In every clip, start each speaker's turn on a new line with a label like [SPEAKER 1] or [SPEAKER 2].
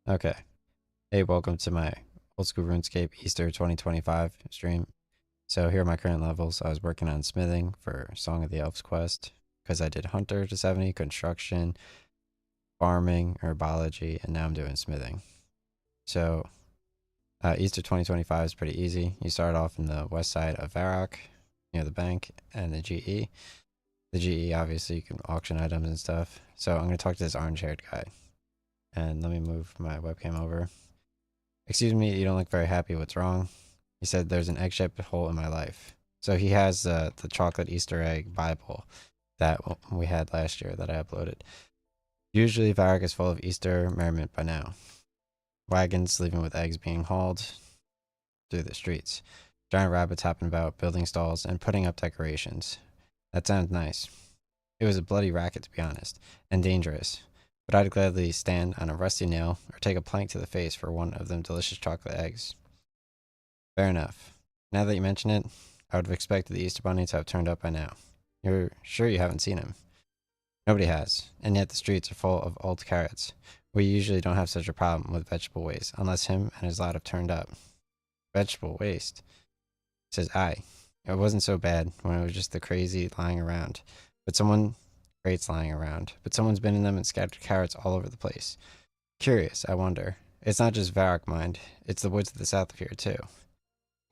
[SPEAKER 1] Okay. Hey, welcome to my Old School RuneScape Easter 2025 stream. So here are my current levels. I was working on smithing for Song of the Elves quest because I did Hunter to 70, construction, farming, herbology, and now I'm doing smithing. So Easter 2025 is pretty easy. You start off in the west side of Varrock, near the bank, and the GE. The GE, obviously, you can auction items and stuff. So I'm going to talk to this orange-haired guy. And let me move my webcam over. Excuse me, you don't look very happy. What's wrong? He said there's an egg-shaped hole in my life. So he has the chocolate Easter egg Bible that we had last year that I uploaded. Usually Varric is full of Easter merriment by now. Wagons leaving with eggs being hauled through the streets. Giant rabbits hopping about, building stalls, and putting up decorations. That sounds nice. It was a bloody racket, to be honest, and dangerous. But I'd gladly stand on a rusty nail or take a plank to the face for one of them delicious chocolate eggs. Fair enough. Now that you mention it, I would have expected the Easter Bunny to have turned up by now. You're sure you haven't seen him? Nobody has, and yet the streets are full of old carrots. We usually don't have such a problem with vegetable waste, unless him and his lot have turned up. Vegetable waste? Says I. It wasn't so bad when it was just the crazy lying around. Crates lying around, but someone's been in them and scattered carrots all over the place. Curious, I wonder. It's not just Varrock mind, it's the woods to the south of here too.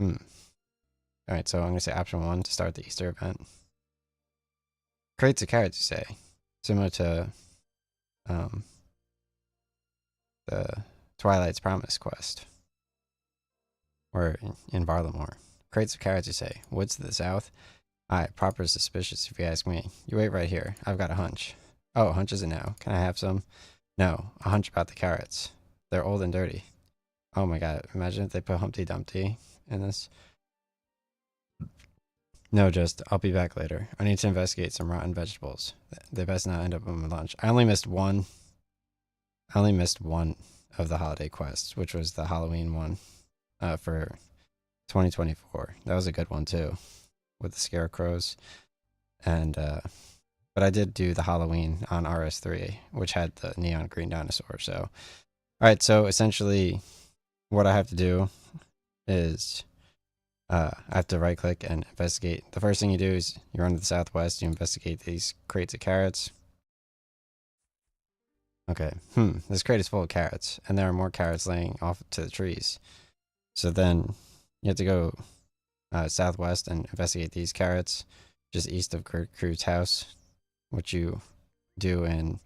[SPEAKER 1] Alright, so I'm going to say option 1 to start the Easter event. Crates of carrots, you say? Similar to the Twilight's Promise quest. Or in Varlamore. Crates of carrots, you say? Woods to the south? Aye, proper suspicious if you ask me. You wait right here. I've got a hunch. Oh, a hunch is it now? Can I have some? No, a hunch about the carrots. They're old and dirty. Oh my god, imagine if they put Humpty Dumpty in this. No, just, I'll be back later. I need to investigate some rotten vegetables. They best not end up on my lunch. I only missed one of the holiday quests, which was the Halloween one for 2024. That was a good one too, with the scarecrows. And but I did do the Halloween on RS3, which had the neon green dinosaur. So, all right. So essentially, what I have to do is I have to right click and investigate. The first thing you do is you run to the southwest. You investigate these crates of carrots. Okay. This crate is full of carrots, and there are more carrots laying off to the trees. So then you have to go southwest and investigate these carrots, just east of Crew's house, which you do in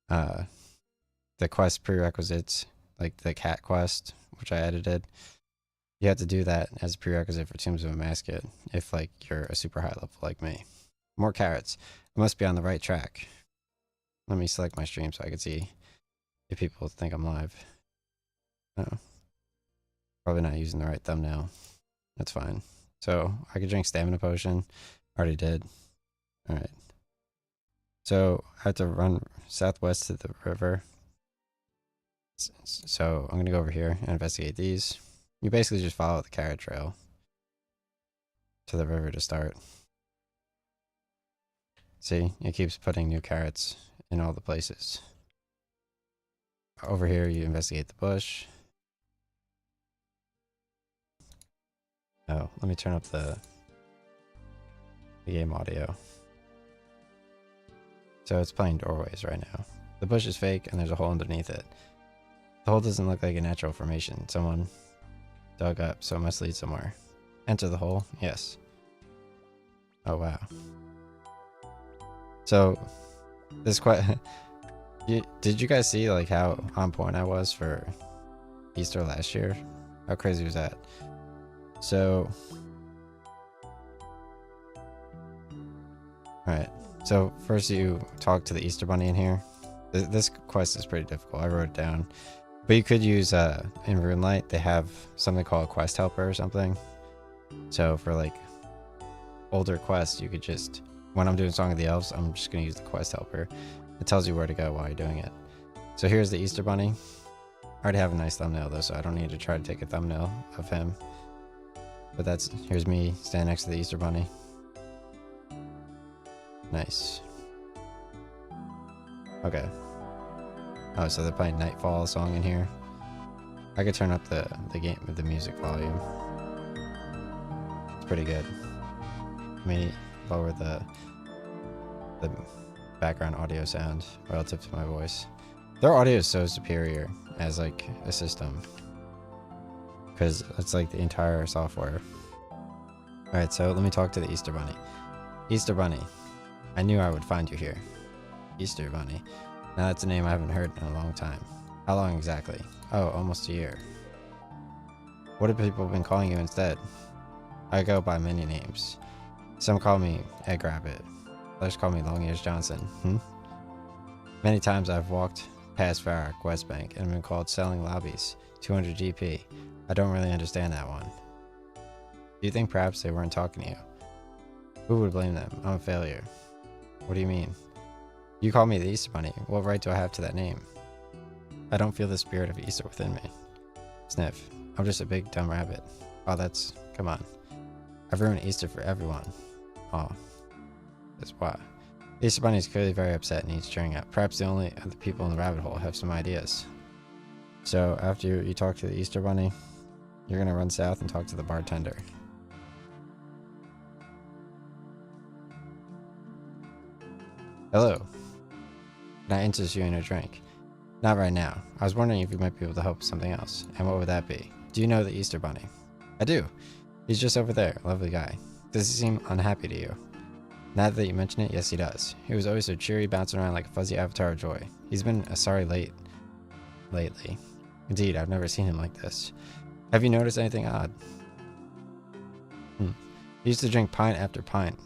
[SPEAKER 1] the quest prerequisites, like the cat quest, which I edited. You have to do that as a prerequisite for Tombs of a Mascot if like you're a super high level like me. More carrots. I must be on the right track. Let me select my stream so I can see if people think I'm live. Oh. Probably not using the right thumbnail. That's fine. So I could drink stamina potion. Already did. Alright. So I have to run southwest to the river. So I'm going to go over here and investigate these. You basically just follow the carrot trail to the river to start. See, it keeps putting new carrots in all the places. Over here, you investigate the bush. Oh, let me turn up the game audio. So it's playing doorways right now. The bush is fake and there's a hole underneath it. The hole doesn't look like a natural formation. Someone dug up, so it must lead somewhere. Enter the hole. Yes. Oh, wow. So, this did you guys see like how on point I was for Easter last year? How crazy was that? So, alright. So, first you talk to the Easter Bunny in here. This quest is pretty difficult. I wrote it down. But you could use, in RuneLite, they have something called a quest helper or something. So for like older quests, you could just, when I'm doing Song of the Elves, I'm just going to use the quest helper. It tells you where to go while you're doing it. So here's the Easter Bunny. I already have a nice thumbnail though, so I don't need to try to take a thumbnail of him. But here's me standing next to the Easter Bunny. Nice. Okay. Oh, so they're playing Nightfall song in here. I could turn up the music volume. It's pretty good. Let me lower the background audio sound relative to my voice. Their audio is so superior as like a system, because it's like the entire software. Alright, so let me talk to the Easter Bunny. Easter Bunny, I knew I would find you here. Easter Bunny. Now that's a name I haven't heard in a long time. How long exactly? Oh, almost a year. What have people been calling you instead? I go by many names. Some call me Egg Rabbit. Others call me Long Ears Johnson. Many times I've walked past Farrack, West Bank, and been called Selling Lobbies, 200 GP. I don't really understand that one. Do you think perhaps they weren't talking to you? Who would blame them? I'm a failure. What do you mean? You call me the Easter Bunny. What right do I have to that name? I don't feel the spirit of Easter within me. Sniff. I'm just a big dumb rabbit. Oh, come on. I've ruined Easter for everyone. Oh. That's why. The Easter Bunny is clearly very upset and needs cheering up. Perhaps the only other people in the rabbit hole have some ideas. So after you talk to the Easter Bunny, you're gonna run south and talk to the bartender. Hello. Can I interest you in a drink? Not right now. I was wondering if you might be able to help with something else. And what would that be? Do you know the Easter Bunny? I do. He's just over there. Lovely guy. Does he seem unhappy to you? Now that you mention it, yes he does. He was always so cheery, bouncing around like a fuzzy avatar of joy. He's been a sorry lately. Indeed, I've never seen him like this. Have you noticed anything odd? He used to drink pint after pint.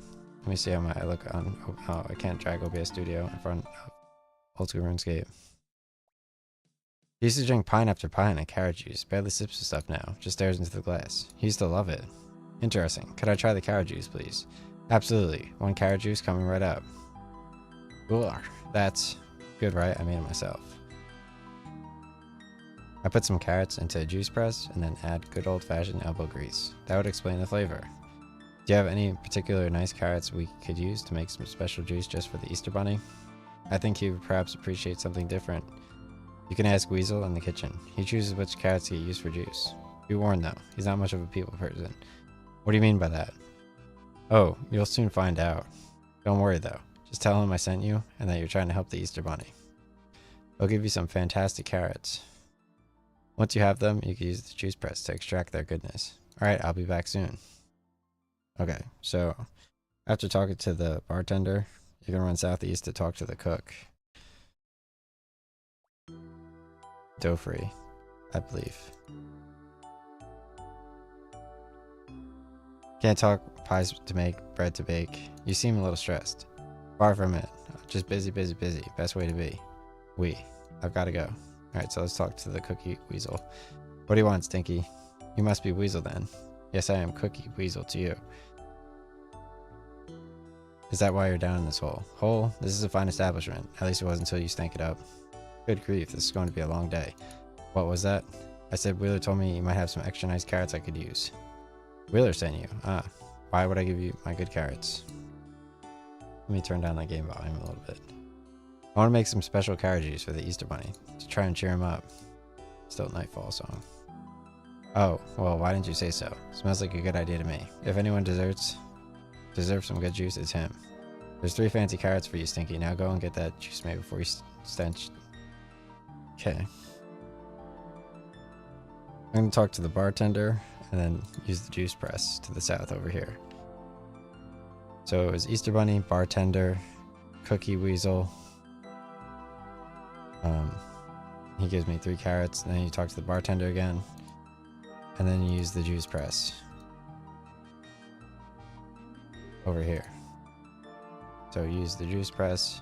[SPEAKER 1] Let me see how I look on... Oh, I can't drag OBS Studio in front of Old School RuneScape. He used to drink pint after pint of carrot juice. Barely sips the stuff now. Just stares into the glass. He used to love it. Interesting. Could I try the carrot juice, please? Absolutely. One carrot juice coming right up. Ooh, that's good, right? I made it myself. I put some carrots into a juice press and then add good old-fashioned elbow grease. That would explain the flavor. Do you have any particular nice carrots we could use to make some special juice just for the Easter Bunny? I think he would perhaps appreciate something different. You can ask Weasel in the kitchen. He chooses which carrots to use for juice. Be warned though, he's not much of a people person. What do you mean by that? Oh, you'll soon find out. Don't worry though. Just tell him I sent you and that you're trying to help the Easter Bunny. I'll give you some fantastic carrots. Once you have them, you can use the juice press to extract their goodness. Alright, I'll be back soon. Okay, so after talking to the bartender, you're going to run southeast to talk to the cook. Dough-free, I believe. Can't talk, pies to make, bread to bake. You seem a little stressed. Far from it. Just busy. Best way to be. I've got to go. Alright, so let's talk to the Cookie Weasel. What do you want, Stinky? You must be Weasel then. Yes, I am Cookie Weasel to you. Is that why you're down in this hole? Hole? This is a fine establishment. At least it was until you stank it up. Good grief, this is going to be a long day. What was that? I said Wheeler told me you might have some extra nice carrots I could use. Wheeler sent you? Ah, why would I give you my good carrots? Let me turn down that game volume a little bit. I want to make some special carrot juice for the Easter Bunny to try and cheer him up. Still Nightfall song. Oh, well, why didn't you say so? Smells like a good idea to me. If anyone deserves some good juice, it's him. There's 3 fancy carrots for you, Stinky. Now go and get that juice made before you stench. Okay. I'm going to talk to the bartender and then use the juice press to the south over here. So it was Easter Bunny, bartender, Cookie Weasel. He gives me 3 carrots, and then you talk to the bartender again, and then you use the juice press over here. So use the juice press.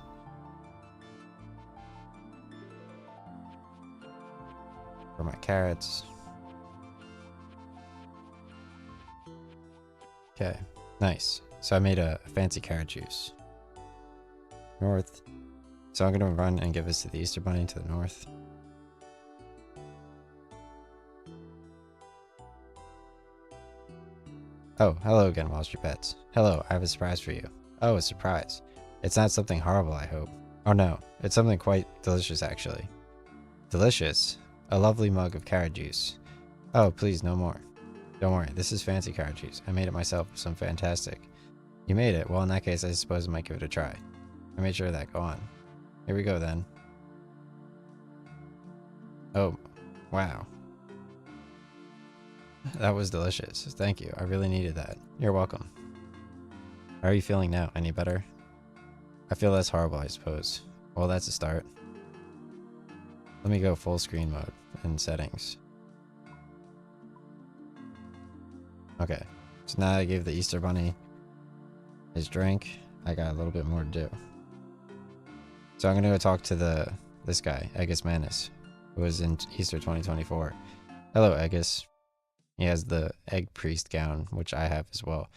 [SPEAKER 1] For my carrots. Okay, nice. So I made a fancy carrot juice. North. So I'm gonna run and give this to the Easter Bunny to the north. Oh, hello again, Wall Street Bets. Hello, I have a surprise for you. Oh, a surprise. It's not something horrible, I hope. Oh no, it's something quite delicious actually. Delicious. A lovely mug of carrot juice. Oh, please, no more. Don't worry, this is fancy carrot juice. I made it myself with some fantastic. You made it? Well, in that case, I suppose I might give it a try. I made sure of that. Go on. Here we go, then. Oh, wow. That was delicious. Thank you. I really needed that. You're welcome. How are you feeling now? Any better? I feel less horrible, I suppose. Well, that's a start. Let me go full screen mode in settings. Okay. So now I gave the Easter Bunny his drink. I got a little bit more to do. So I'm going to go talk to this guy, Aegis Manus, who was in Easter 2024. Hello, Aegis. He has the egg priest gown, which I have as well.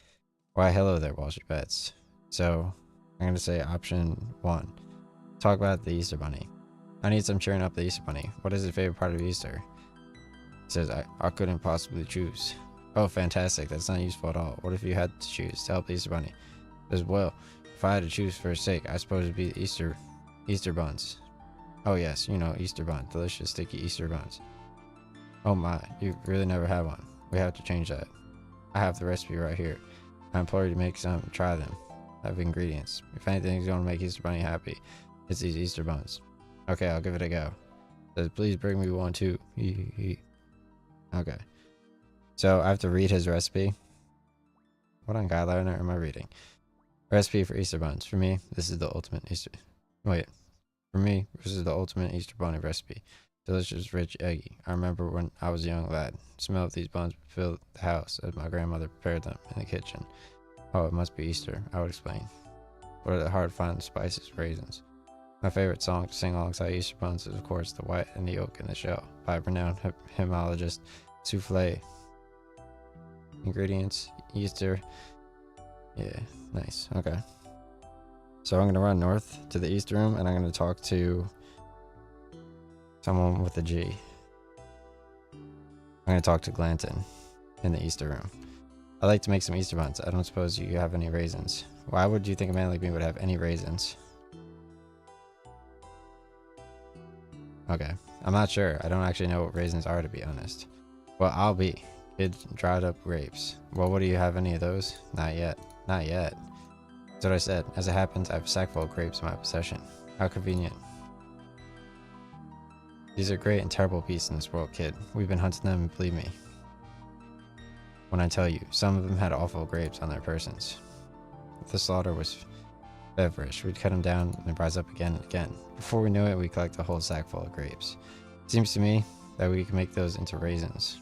[SPEAKER 1] Why, hello there, Wall Street Bets. So I'm going to say option 1. Talk about the Easter Bunny. I need some cheering up the Easter Bunny. What is his favorite part of Easter? He says, I couldn't possibly choose. Oh, fantastic. That's not useful at all. What if you had to choose to help the Easter Bunny? He says, well, if I had to choose for his sake, I suppose it'd be Easter buns. Oh yes, you know, Easter bun. Delicious, sticky Easter buns. Oh my, you really never had one. We have to change that. I have the recipe right here. I implore you to make some, try them. I have ingredients. If anything's going to make Easter Bunny happy, it's these Easter buns. Okay, I'll give it a go. Says, please bring me one too. Okay. So I have to read his recipe. What on guideliner am I reading? Recipe for Easter buns. For me, this is the ultimate Easter. Wait. For me, this is the ultimate Easter Bunny recipe. Delicious, rich, eggy. I remember when I was a young lad. The smell of these buns filled the house as my grandmother prepared them in the kitchen. Oh, it must be Easter, I would explain. What are the hard-to-find spices? Raisins. My favorite song to sing alongside Easter buns is, of course, The White and the Yolk in the Shell by renowned hymnologist Souffle. Ingredients, Easter. Yeah, nice. Okay. So I'm going to run north to the Easter room and I'm going to talk to someone with a G. I'm going to talk to Glanton in the Easter room. I'd like to make some Easter buns. I don't suppose you have any raisins. Why would you think a man like me would have any raisins? Okay. I'm not sure. I don't actually know what raisins are, to be honest. Well, I'll be. Kid, dried up grapes. Well, what do you have any of those? Not yet. Not yet. That's what I said. As it happens, I have a sack full of grapes in my possession. How convenient. These are great and terrible beasts in this world, kid. We've been hunting them, and believe me when I tell you, some of them had awful grapes on their persons. If the slaughter was feverish, we'd cut them down and they'd rise up again and again. Before we knew it, we'd collect a whole sack full of grapes. It seems to me that we can make those into raisins.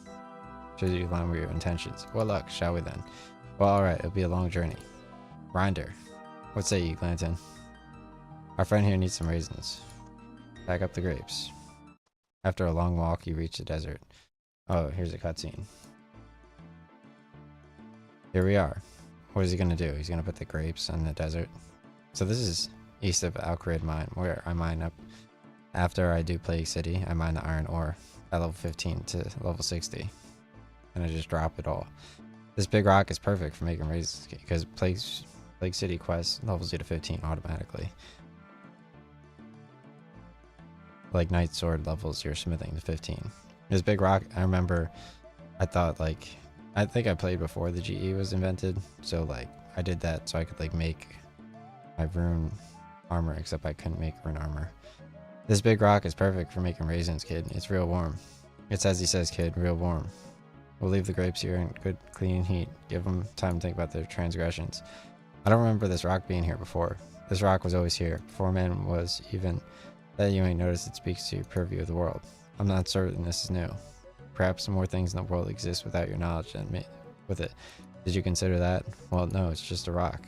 [SPEAKER 1] Shows you line with your intentions. What luck, shall we then? Well, alright, it'll be a long journey. Grinder. What say you, Glanton? Our friend here needs some raisins. Pack up the grapes. After a long walk, you reach the desert. Oh, here's a cutscene. Here we are. What is he going to do? He's going to put the grapes in the desert. So this is east of Alcarid Mine, where I mine up. After I do Plague City, I mine the iron ore at level 15 to level 60. And I just drop it all. This big rock is perfect for making raisins because Plague City quest levels you to 15 automatically. Like Knight Sword levels your smithing to 15. This big rock, I remember, I think I played before the GE was invented, so like I did that so I could like make my rune armor, except I couldn't make rune armor. This big rock is perfect for making raisins, kid. It's real warm. It's as he says, kid, real warm. We'll leave the grapes here in good clean heat. Give them time to think about their transgressions. I don't remember this rock being here before. This rock was always here, before man was even. That you ain't noticed it speaks to your purview of the world. I'm not certain this is new. Perhaps more things in the world exist without your knowledge than me with it. Did you consider that? Well, no, it's just a rock.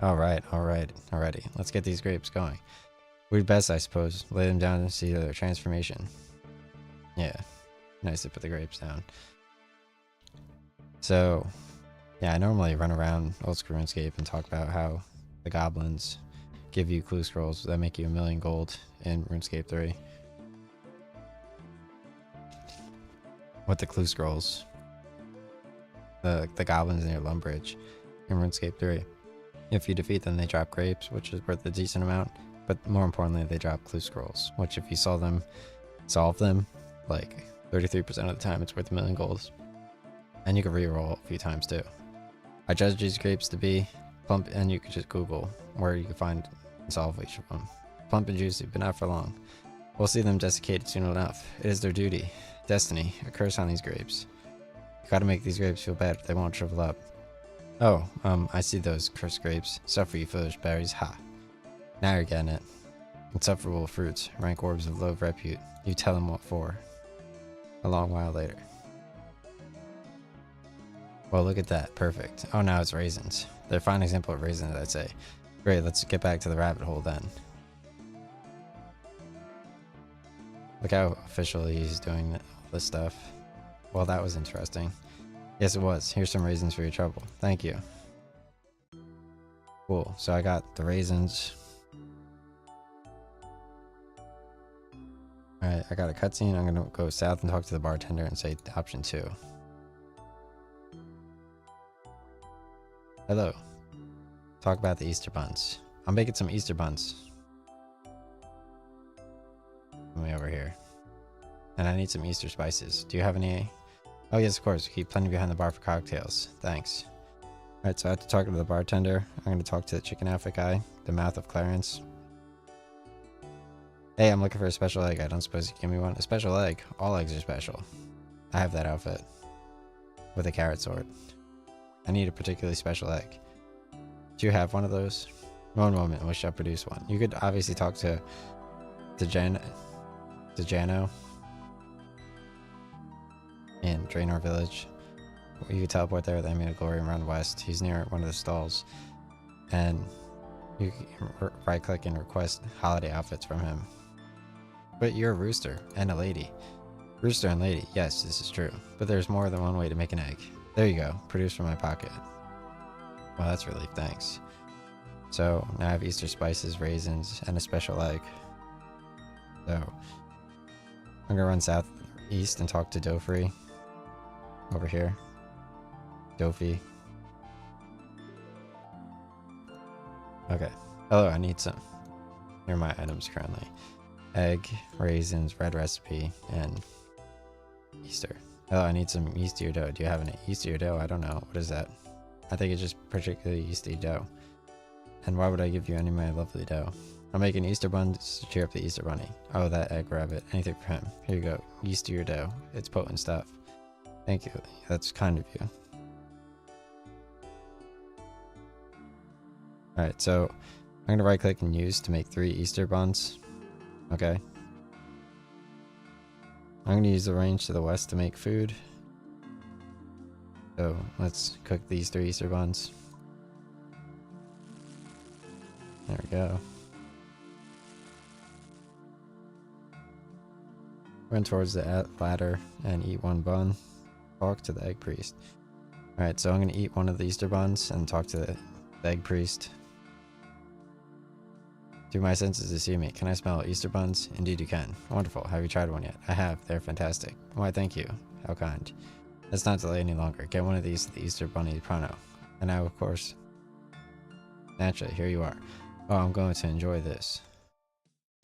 [SPEAKER 1] Alright, alrighty. Let's get these grapes going. We'd best, I suppose, lay them down and see their transformation. Yeah, nice to put the grapes down. So, yeah, I normally run around Old School RuneScape and talk about how the goblins give you clue scrolls that make you 1,000,000 gold in RuneScape 3. With the clue scrolls, the goblins near Lumbridge in RuneScape 3. If you defeat them, they drop grapes, which is worth a decent amount, but more importantly, they drop clue scrolls, which if you saw them solve them, like 33% of the time it's worth 1,000,000 golds. And you can reroll a few times too. I judge these grapes to be plump, and you can just Google where you can find and solve each of them. Plump and juicy, but not for long. We'll see them desiccated soon enough. It is their duty, destiny, a curse on these grapes. You gotta make these grapes feel bad, they won't shrivel up. Oh, I see those cursed grapes. Suffer, you foolish berries, ha. Now you're getting it. Insufferable fruits, rank orbs of low repute. You tell them what for. A long while later. Well, look at that. Perfect. Oh, now it's raisins. They're a fine example of raisins, I'd say. Great, let's get back to the rabbit hole then. Look how officially he's doing all this stuff. Well, that was interesting. Yes, it was. Here's some raisins for your trouble. Thank you. Cool. So I got the raisins. Alright, I got a cutscene. I'm gonna go south and talk to the bartender and say option 2. Hello. Talk about the Easter buns. I'm making some Easter buns. Way over here. And I need some Easter spices. Do you have any? Oh yes, of course. We keep plenty behind the bar for cocktails. Thanks. Alright, so I have to talk to the bartender. I'm going to talk to the chicken outfit guy. The mouth of Clarence. Hey, I'm looking for a special egg. I don't suppose you give me one? A special egg? All eggs are special. I have that outfit. With a carrot sword. I need a particularly special egg. Do you have one of those? One moment, we shall produce one. You could obviously talk to Jano in Draenor Village. You could teleport there with Emmy of Glory and run west. He's near one of the stalls. And you can right click and request holiday outfits from him. But you're a rooster and a lady. Rooster and lady, yes, this is true. But there's more than one way to make an egg. There you go, produced from my pocket. Well, that's relief, thanks. So now I have Easter spices, raisins, and a special egg. So I'm gonna run southeast and talk to Dofrey. Over here. Dofi. Okay. Hello, I need some. Here are my items currently. Egg, raisins, red recipe, and Easter. Oh, I need some yeasty dough. Do you have any yeasty dough? I don't know. What is that? I think it's just particularly yeasty dough. And why would I give you any of my lovely dough? I'm making Easter buns to cheer up the Easter bunny. Oh, that egg rabbit. Anything for him. Here you go. Yeasty dough. It's potent stuff. Thank you. That's kind of you. Alright, so I'm going to right click and use to make 3 Easter buns. Okay. I'm going to use the range to the west to make food. So let's cook these 3 Easter buns. There we go. Run towards the ladder and eat 1 bun. Talk to the egg priest. Alright, so I'm going to eat 1 of the Easter buns and talk to the egg priest. Do my senses deceive me? Can I smell Easter buns? Indeed you can. Wonderful. Have you tried one yet? I have. They're fantastic. Why, thank you. How kind. Let's not delay any longer. Get 1 of these to the Easter bunny pronto. And now, of course, naturally, here you are. Oh, I'm going to enjoy this.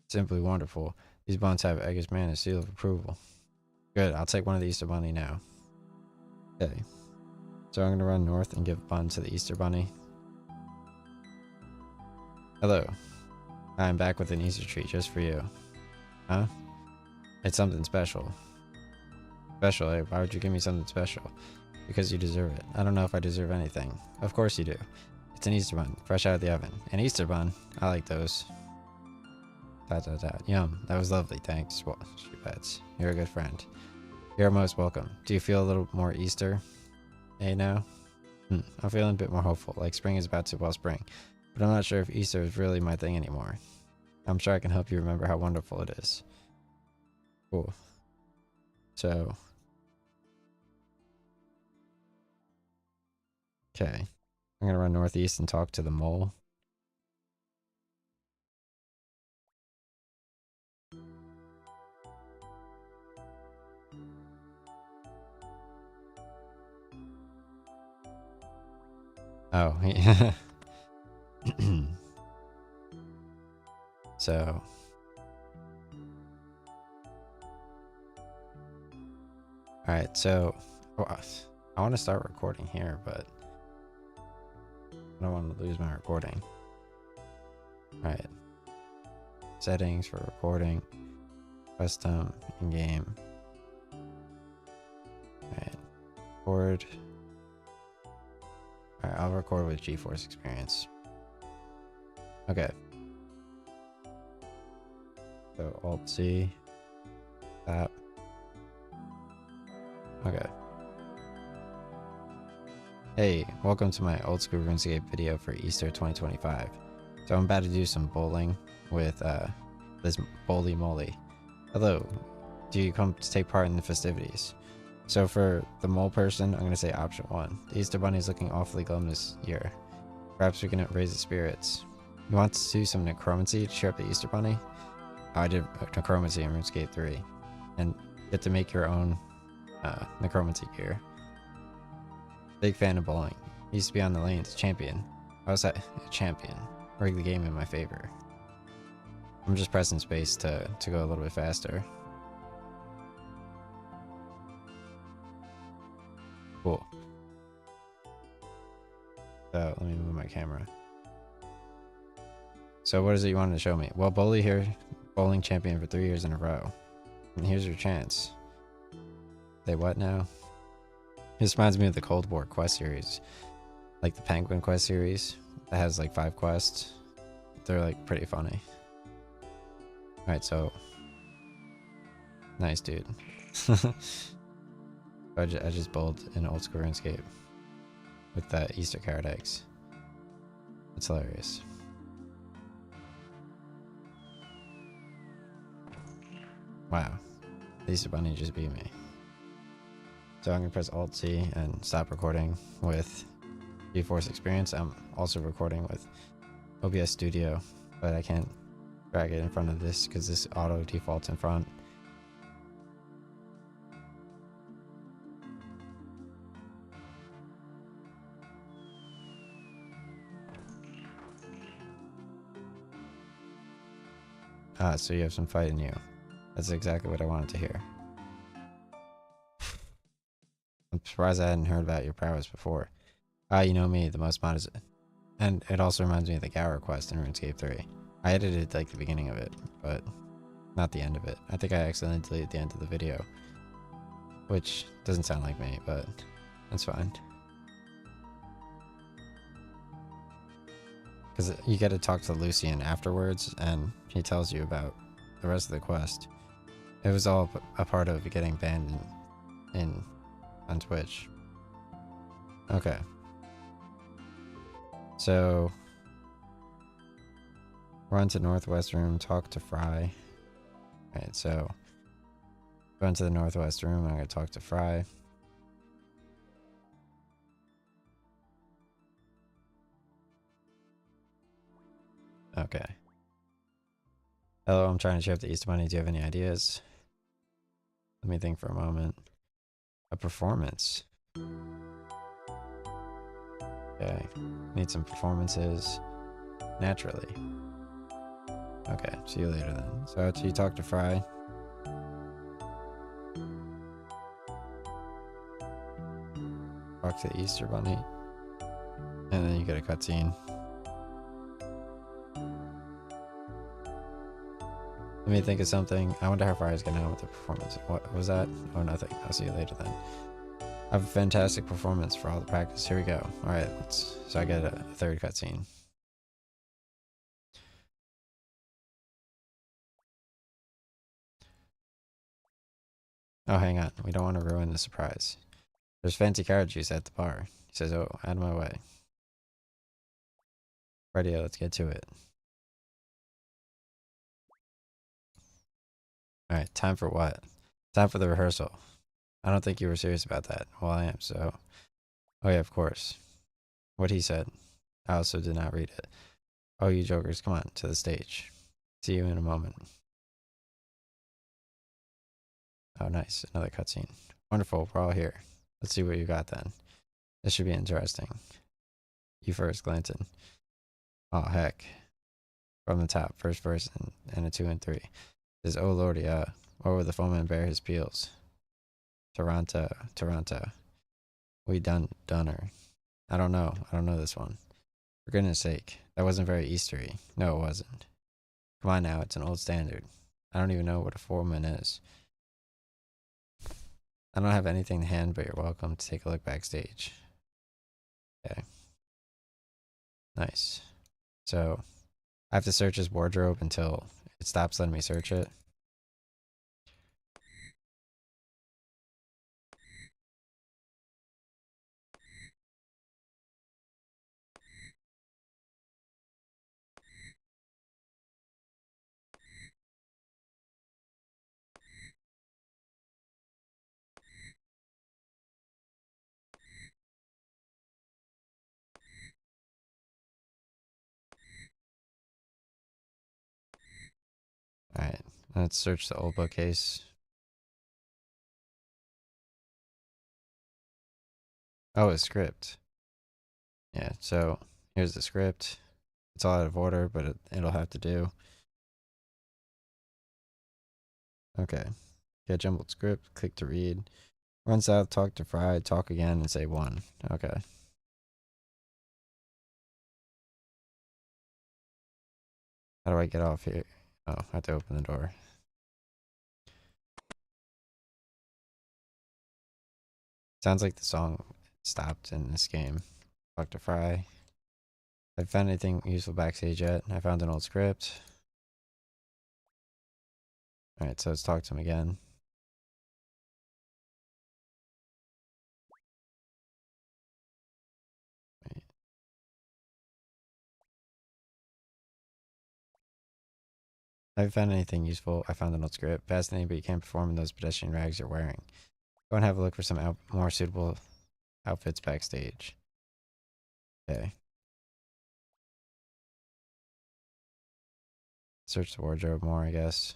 [SPEAKER 1] Simply wonderful. These buns have Egger's man a seal of approval. Good. I'll take 1 of the Easter bunny now. Okay. So I'm going to run north and give a bun to the Easter bunny. Hello. I'm back with an Easter treat just for you. Huh? It's something special. Special, eh? Why would you give me something special? Because you deserve it. I don't know if I deserve anything. Of course you do. It's an Easter bun, fresh out of the oven. An Easter bun? I like those. Yum. That was lovely, thanks. Well, pets. You're a good friend. You're most welcome. Do you feel a little more Easter? Eh now? I'm feeling a bit more hopeful, like spring is about to well spring. But I'm not sure if Easter is really my thing anymore. I'm sure I can help you remember how wonderful it is. Cool. So. Okay. I'm gonna run northeast and talk to the mole. Oh, yeah. So Alright, so I want to start recording here, but I don't want to lose my recording. Alright. Settings for recording. Custom in-game. Alright. Record. Alright, I'll record with GeForce Experience. Okay. So Alt-C. Tap. Okay. Hey, welcome to my old school RuneScape video for Easter 2025. So I'm about to do some bowling with this Bowly Moly. Hello, do you come to take part in the festivities? So for the mole person, I'm going to say option 1. The Easter Bunny is looking awfully glum this year. Perhaps we can raise its spirits. You want to do some necromancy to cheer up the Easter Bunny? I did necromancy in RuneScape 3. And you get to make your own necromancy gear. Big fan of bowling. Used to be on the lanes, champion. I was a champion. Rig the game in my favor. I'm just pressing space to go a little bit faster. Cool. So let me move my camera. So what is it you wanted to show me? Well, Bowly here, bowling champion for 3 years in a row. And here's your chance. Say what now? This reminds me of the Cold War quest series. Like the Penguin quest series. That has like 5 quests. They're like pretty funny. Alright, so. Nice, dude. I just bowled in old school RuneScape. With the Easter carrot eggs. It's hilarious. Wow. The Easter Bunny just beat me. So I'm going to press Alt-C and stop recording with GeForce Experience. I'm also recording with OBS Studio, but I can't drag it in front of this because this auto defaults in front. Ah, so you have some fight in you. That's exactly what I wanted to hear. I'm surprised I hadn't heard about your prowess before. Ah, you know me, the most mod is... And it also reminds me of the Gower quest in RuneScape 3. I edited like the beginning of it, but not the end of it. I think I accidentally deleted the end of the video. Which doesn't sound like me, but that's fine. Because you get to talk to Lucian afterwards, and he tells you about the rest of the quest. It was all a part of getting banned on Twitch. Okay. So run to Northwest Room, talk to Fry. Alright, so run to the Northwest Room, I'm gonna talk to Fry. Okay. Hello, I'm trying to cheer up the Easter Bunny. Do you have any ideas? Let me think for a moment. A performance. Okay. Need some performances. Naturally. Okay, see you later then. So after you talk to Fry. Talk to the Easter Bunny. And then you get a cutscene. Let me think of something. I wonder how Fry's getting on with the performance. What was that? Oh, nothing. I'll see you later then. I have a fantastic performance for all the practice. Here we go. Alright, so I get a third cutscene. Oh, hang on. We don't want to ruin the surprise. There's fancy carrot juice at the bar. He says, oh, out of my way. Rightio, let's get to it. Alright, time for what? Time for the rehearsal. I don't think you were serious about that. Well, I am, so... Oh yeah, of course. What he said. I also did not read it. Oh, you jokers, come on, to the stage. See you in a moment. Oh, nice. Another cutscene. Wonderful, we're all here. Let's see what you got then. This should be interesting. You first, Glanton. Oh, heck. From the top, first verse and a 2 and 3. Says, oh lordy, what would the foeman bear his peels? Toronto. We Dunner. I don't know. I don't know this one. For goodness sake. That wasn't very Eastery. No, it wasn't. Come on now, it's an old standard. I don't even know what a foreman is. I don't have anything to hand, but you're welcome to take a look backstage. Okay. Nice. So, I have to search his wardrobe until it stops letting me search it. Alright, let's search the old bookcase. Oh, a script. Yeah, so here's the script. It's all out of order, but it'll have to do. Okay. Get jumbled script, click to read. Run south, talk to Fry, talk again, and say 1. Okay. How do I get off here? Oh, I have to open the door. Sounds like the song stopped in this game. Talk to Fry. Have I found anything useful backstage yet? I found an old script. Alright, so let's talk to him again. Have you found anything useful? I found an old script. Fascinating, but you can't perform in those pedestrian rags you're wearing. Go and have a look for some more suitable outfits backstage. Okay. Search the wardrobe more, I guess.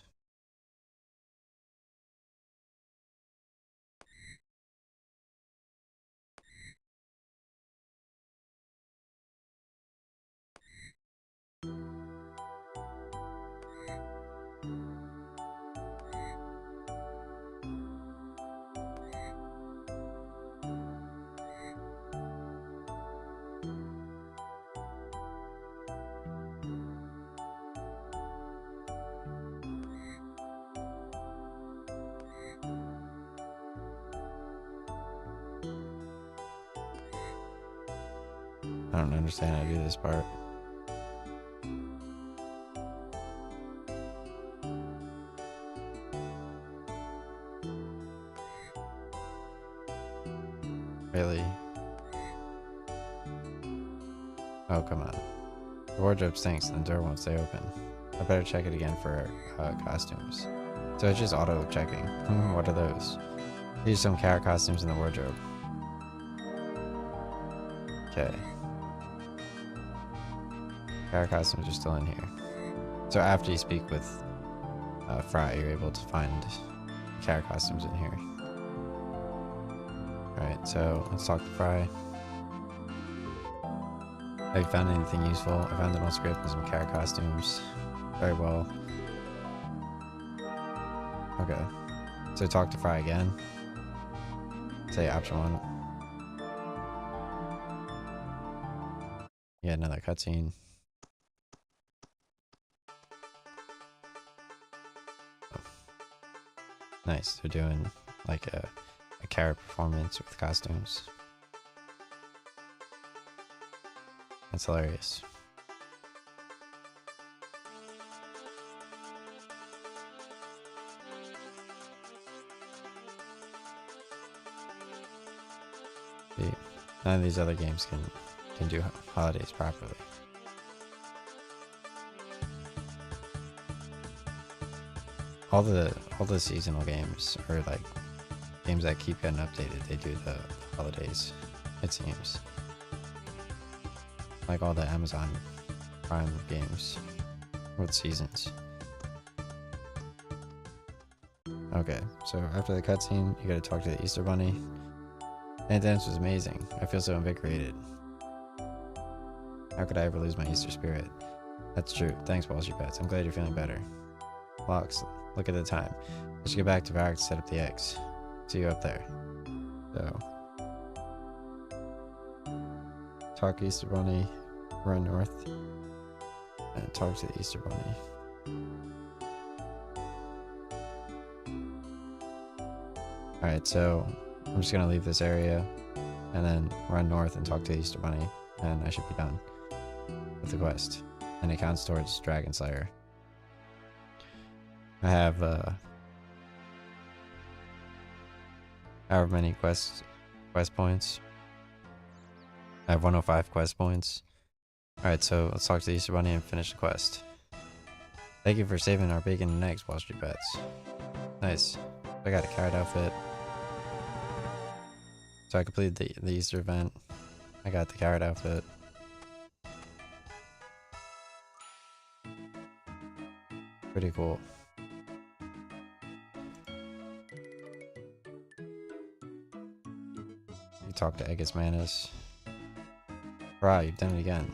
[SPEAKER 1] I don't understand how to do this part. Really? Oh, come on. The wardrobe stinks and the door won't stay open. I better check it again for costumes. So it's just auto checking. What are those? These are some carrot costumes in the wardrobe. Okay. Carrot costumes are still in here. So after you speak with Fry, you're able to find carrot costumes in here. Alright, so let's talk to Fry. Have you found anything useful? I found an old script and some carrot costumes. Very well. Okay. So talk to Fry again. Say option 1. Yeah, another cutscene. Oh. Nice. They're doing like a carrot performance with costumes. That's hilarious. See, none of these other games can do holidays properly. All the seasonal games are like games that keep getting updated. They do the holidays, it seems. Like all the Amazon Prime games with seasons. Okay, so after the cutscene, you gotta talk to the Easter Bunny. And the dance was amazing. I feel so invigorated. How could I ever lose my Easter spirit? That's true. Thanks, Wall Street Bets. I'm glad you're feeling better. Locks, look at the time. I should get back to Varric to set up the eggs. to you up there. So, talk Easter Bunny, run north, and talk to the Easter Bunny. Alright, so I'm just gonna leave this area and then run north and talk to the Easter Bunny, and I should be done with the quest. And it counts towards Dragon Slayer. I have however many quest points. I have 105 quest points. Alright, so let's talk to the Easter Bunny and finish the quest. Thank you for saving our bacon and eggs, Wall Street Bets. Nice. I got a carrot outfit. So I completed the Easter event. I got the carrot outfit. Pretty cool. You talk to Aegis Manus. Right, you've done it again.